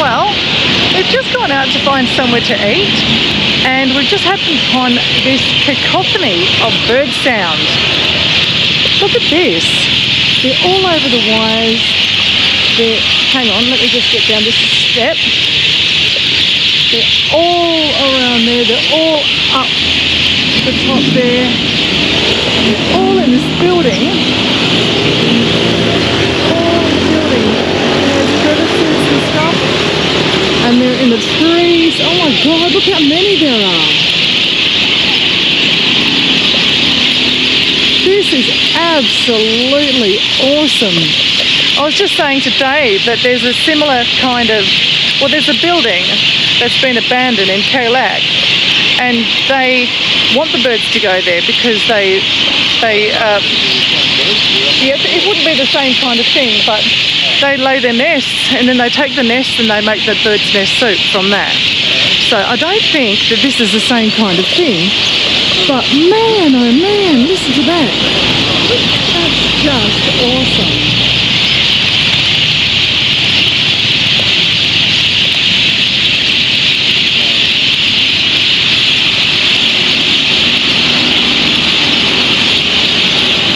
Well, we've just gone out to find somewhere to eat, and we've just happened upon this cacophony of bird sound. Look at this. They're all over the wires. Hang on, let me just get down this step. They're all around there. They're all up the top there. They're all in this building. All in the building. There's crevices and stuff. And they're in the trees. Oh my God, look how many there are. This is absolutely awesome. I was just saying to Dave that there's a similar kind of, well, there's a building that's been abandoned in Kailak, and they want the birds to go there because yeah, it wouldn't be the same kind of thing, but they lay their nests, and then they take the nest and they make the bird's nest soup from that. So I don't think that this is the same kind of thing, but man, oh man, listen to that. That's just awesome.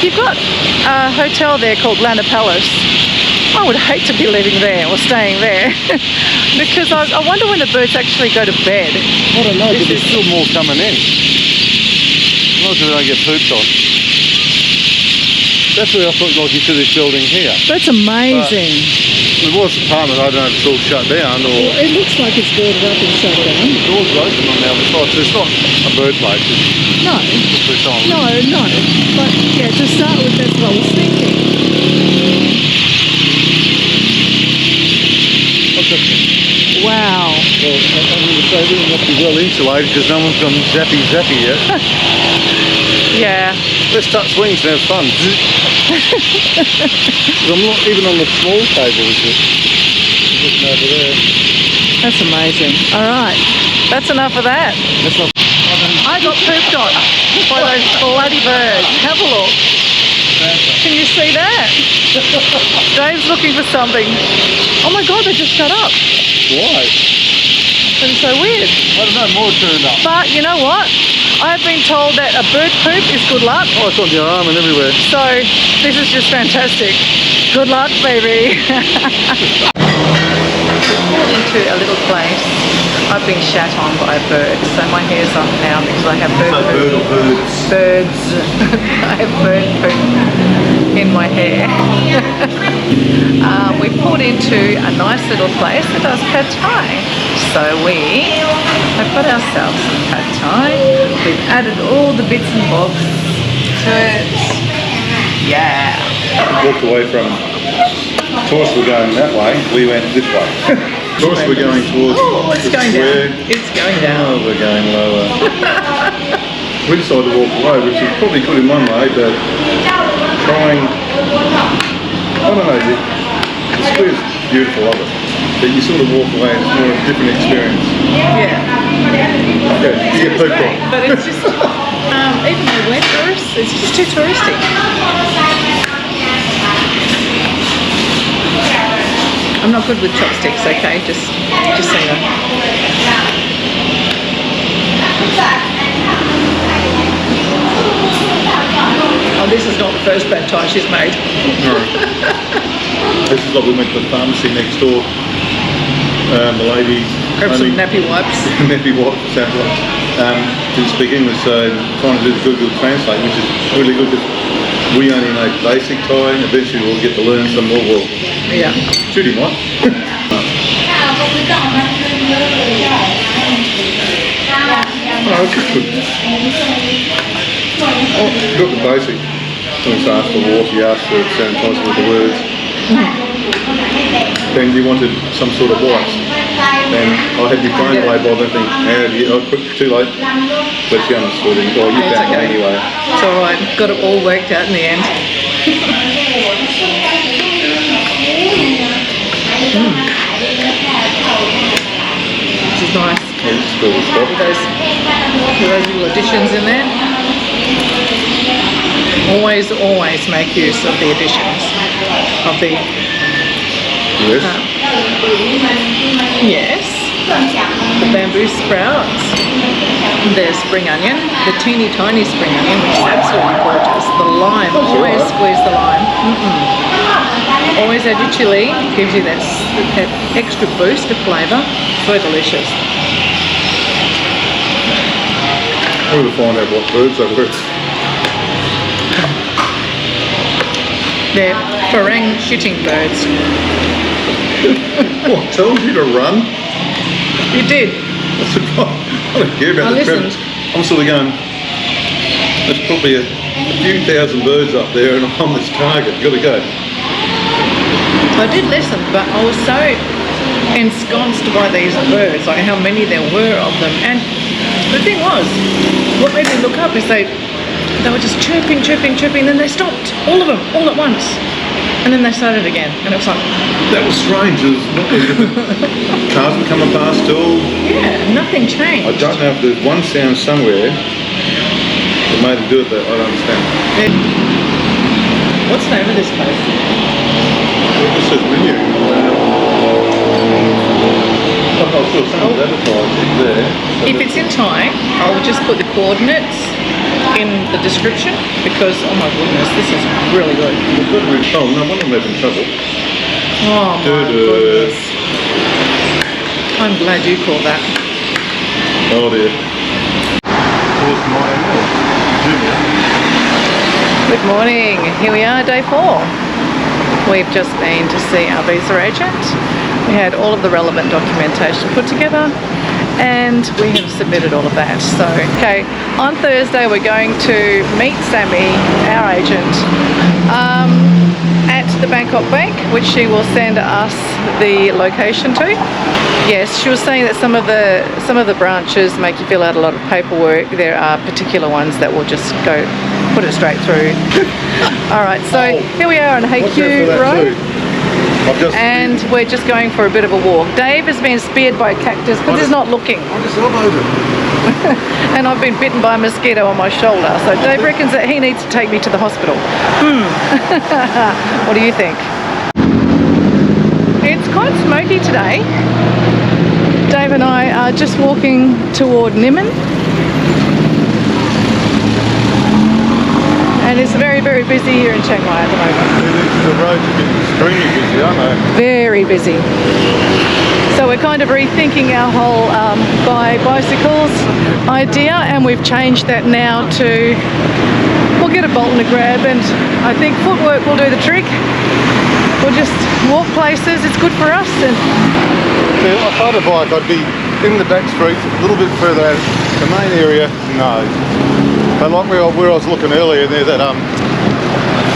You've got a hotel there called Lana Palace. I would hate to be living there or staying there because I wonder when the birds actually go to bed. I don't know, but there's still more coming in. Not that they don't get pooped on. That's where I thought, like, into this building here. That's amazing. There was an apartment, I don't know if it's all shut down or... Well, it looks like it's boarded up and shut down. The doors are open on the other side, so it's not a bird place. No. No. But yeah, to start with, that's what I was thinking. Wow. Well, I'm going to say they must be well insulated because no one's gone zappy yet. Yeah. Let's touch swings and have fun. I'm not even on the small tables, just looking over there. That's amazing. All right, that's enough of that. That's not... I got pooped on by those bloody birds. Have a look. Can you see that? Dave's looking for something. Oh my God, they just shut up. Why? That's so weird. I don't know, more turned up. But you know what? I have been told that a bird poop is good luck. Oh, it's on your arm and everywhere. So this is just fantastic. Good luck, baby. We've pulled into a little place. I've been shat on by a bird, so my hair's up now because I have bird poop. Bird or birds? Birds. I have bird poop in my hair. We pulled into a nice little place that does pad thai. So we have got ourselves some pad thai. We've added all the bits and bobs to it. Yeah. We walked away from tourists were going that way, we went this way. Tourists were going towards it's going square. down. It's going down. Oh, we're going lower. We decided to walk away, which is probably good in one way, but trying, I don't know, the square's beautiful of it, but you sort of walk away and it's more of a different experience. Yeah. Yeah, you get pooped on. But it's just, even though we're tourists, it's just too touristy. I'm not good with chopsticks, okay? Just so you know. Oh, this is not the first pad thai she's made. No. This is like we went to the pharmacy next door. The lady... Grab some nappy wipes. Nappy wipes, sounds like. Didn't speak English, so trying to do the Google Translate, which is really good because we only know basic Thai, and eventually we'll get to learn some more. Well, yeah. Judy might. Oh, that's good. Oh, you got the basic. Someone's asked for water, you asked for sanitizer with the words. Then you wanted some sort of wipes. Then I had my phone away by then thinking, how do you, I put too late. But she understood it. Oh, you found it anyway. It's alright, got it all worked out in the end. This is nice. Yeah, it's cool stuff. With those little additions in there. Always make use of the additions of the Yes. Yes. The bamboo sprouts. The spring onion, the teeny tiny spring onion, which is absolutely gorgeous. The lime, always squeeze the lime. Always add your chilli, gives you that extra boost of flavour. So delicious. I'm going to find out what birds they were. They're farang shitting birds. What, told you to run? You did. I don't care about the traffic. I'm sort of going, there's probably a few thousand birds up there and I'm on this target. Got to go. I did listen, but I was so ensconced by these birds, like how many there were of them. And the thing was, what made me look up is they were just chirping, then they stopped, all of them, all at once. And then they started again, and it was like... That was strange. Cars were coming past all. Yeah, nothing changed. I don't know if there's one sound somewhere that made them do it, but I don't understand. What's the name of this place? It just says menu. I saw someone's advertising there. If it's in Thai, I'll just put the coordinates in the description because, oh my goodness, this is really good. Oh, no wonder I'm having trouble. Oh my goodness. I'm glad you called that. Oh dear. Here's my junior. Good morning. Here we are, day 4. We've just been to see our visa agent. We had all of the relevant documentation put together and we have submitted all of that. So, okay, on Thursday we're going to meet Sammy, our agent, at the Bangkok Bank, which she will send us the location to. Yes, she was saying that some of the branches make you fill out a lot of paperwork. There are particular ones that will just go put it straight through. All right, so here we are on HQ Road. And we're just going for a bit of a walk. Dave has been speared by a cactus because he's not looking. I just elbowed it. And I've been bitten by a mosquito on my shoulder. So Dave reckons that he needs to take me to the hospital. What do you think? It's quite smoky today. Dave and I are just walking toward Niman. And it's very, very busy here in Chiang Mai at the moment. The roads are getting extremely busy, aren't they? Very busy. So we're kind of rethinking our whole buy bicycles idea, and we've changed that now to, we'll get a bolt and a grab, and I think footwork will do the trick. We'll just walk places, it's good for us. And yeah, if I had a bike, I'd be in the back streets, a little bit further out. The main area, no. But like where I was looking earlier, there's that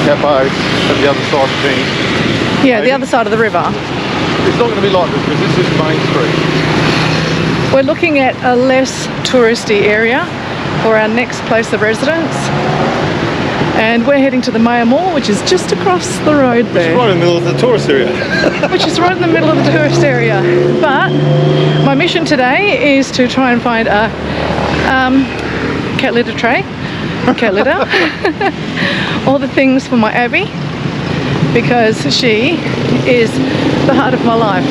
cafe at the other side of the thing. Yeah, the other side of the river. It's not going to be like this because this is Main Street. We're looking at a less touristy area for our next place of residence. And we're heading to the Maya Mall, which is just across the road there. It's right in the middle of the tourist area. Which is right in the middle of the tourist area. But my mission today is to try and find a cat litter tray, cat litter, all the things for my Abby, because she is the heart of my life.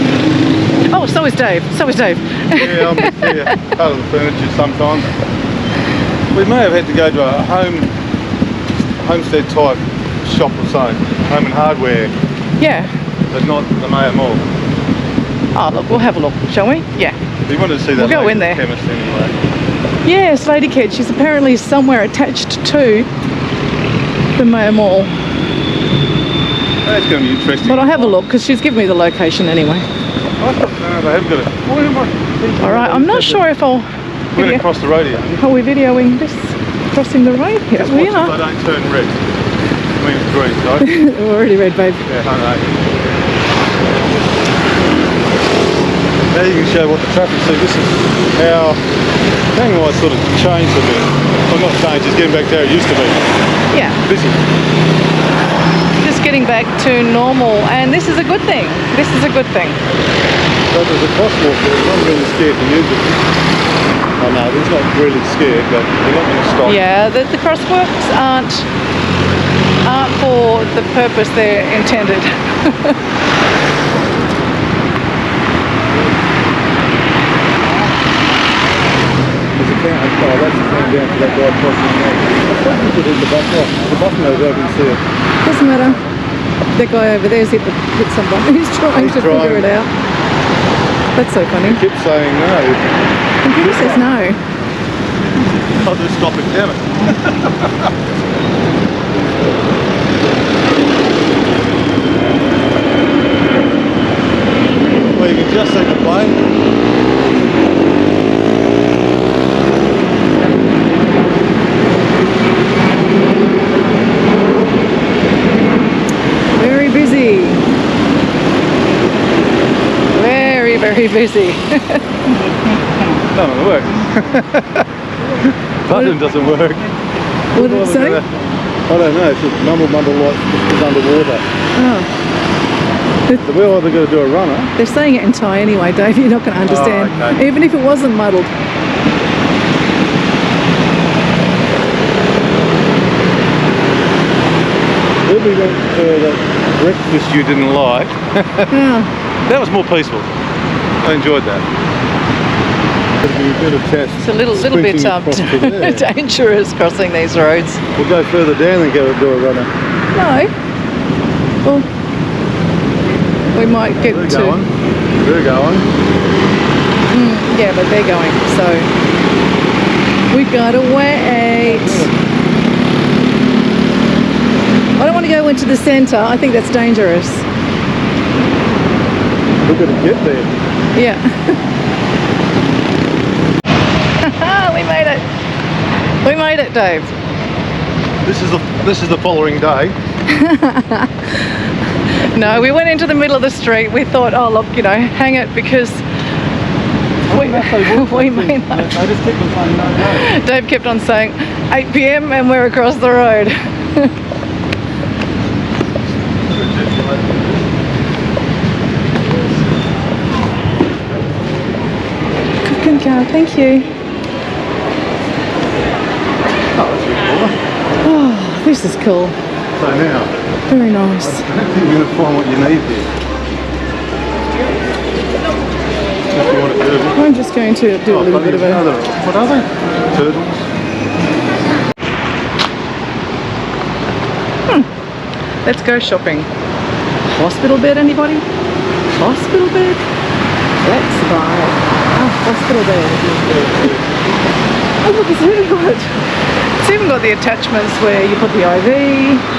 Oh, so is Dave. So is Dave. Yeah, I'm just here, part of the furniture sometimes. We may have had to go to a homestead type shop or something, home and hardware. Yeah. But not the Maya Mall. Oh, look, we'll have a look, shall we? Yeah. We wanted to see that. We'll go in there. Chemist anyway. Yes, Lady Kid. She's apparently somewhere attached to the Maya Mall. That's going to be interesting. But I'll have a look because she's given me the location anyway. No, they haven't got it. All right, I'm not sure if I'll... We're going to cross the road here. Are we videoing this? Crossing the road here? Just We watch are. if they don't turn red. I mean green, right? We're already red, babe. Yeah, I know. Now you can show what the traffic, see this is how Chiang Mai sort of changed a bit. Well, not changed, it's getting back to how it used to be. Yeah. Busy. Just getting back to normal, and this is a good thing. This is a good thing. So there's a crosswalk there, I'm really scared to use it. Oh no, it's not really scared, but they're not going to stop. Yeah, the crosswalks aren't for the purpose they're intended. down to that guy crossing the road. I suppose we should hit the bus off. The bus knows I can see it. Doesn't matter. That guy over there's hit someone. He's trying to figure it out. That's so funny. He keeps saying no. Computer says no. I'll just stop it, damn it. Well, you can just see the plane. Very busy. Very busy. Doesn't work. Button doesn't work. What did it say? I don't know. It's just mumble like it's underwater. Oh. So we're either going to do a runner. They're saying it in Thai anyway, Dave. You're not going to understand, Oh, okay. even if it wasn't muddled. Then we went to that breakfast you didn't like. Yeah. That was more peaceful. I enjoyed that. It'll be a bit of test. It's a little bit dangerous crossing these roads. We'll go further down and go do a runner. No. Well, we might get We're to. going. We're going. Yeah, but they're going, so we gotta wait. I don't want to go into the centre. I think that's dangerous. We're going to get there. Yeah. We made it. We made it, Dave. This is the following day. No, we went into the middle of the street. We thought, oh look, hang it because we may not. I just kept on saying no. Dave kept on saying 8 p.m. and we're across the road. Cooking car, thank you. Oh, that's really cool. Oh, this is cool. So now, Very nice. I don't think you're going to find what you need here. If you want a turtle. I'm just going to do a little bit of a... What are they? Turtles. Let's go shopping. Hospital bed, anybody? Hospital bed? Let's buy a hospital bed. Oh look, it's really good. It's even got the attachments where you put the IV.